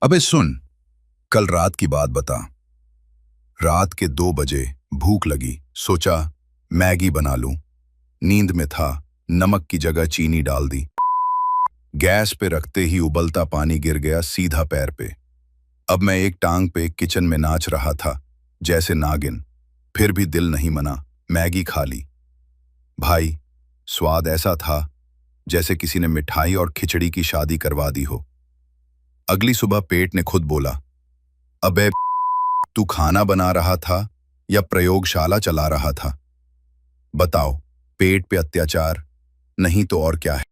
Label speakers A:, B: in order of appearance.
A: अबे सुन, कल रात की बात बता। रात के 2 बजे भूख लगी, सोचा मैगी बना लूं। नींद में था, नमक की जगह चीनी डाल दी। गैस पे रखते ही उबलता पानी गिर गया सीधा पैर पे। अब मैं एक टांग पे किचन में नाच रहा था जैसे नागिन। फिर भी दिल नहीं मना, मैगी खा ली। भाई, स्वाद ऐसा था जैसे किसी ने मिठाई और खिचड़ी की शादी करवा दी हो। अगली सुबह पेट ने खुद बोला, अबे तू खाना बना रहा था या प्रयोगशाला चला रहा था? बताओ, पेट पे अत्याचार नहीं तो और क्या है।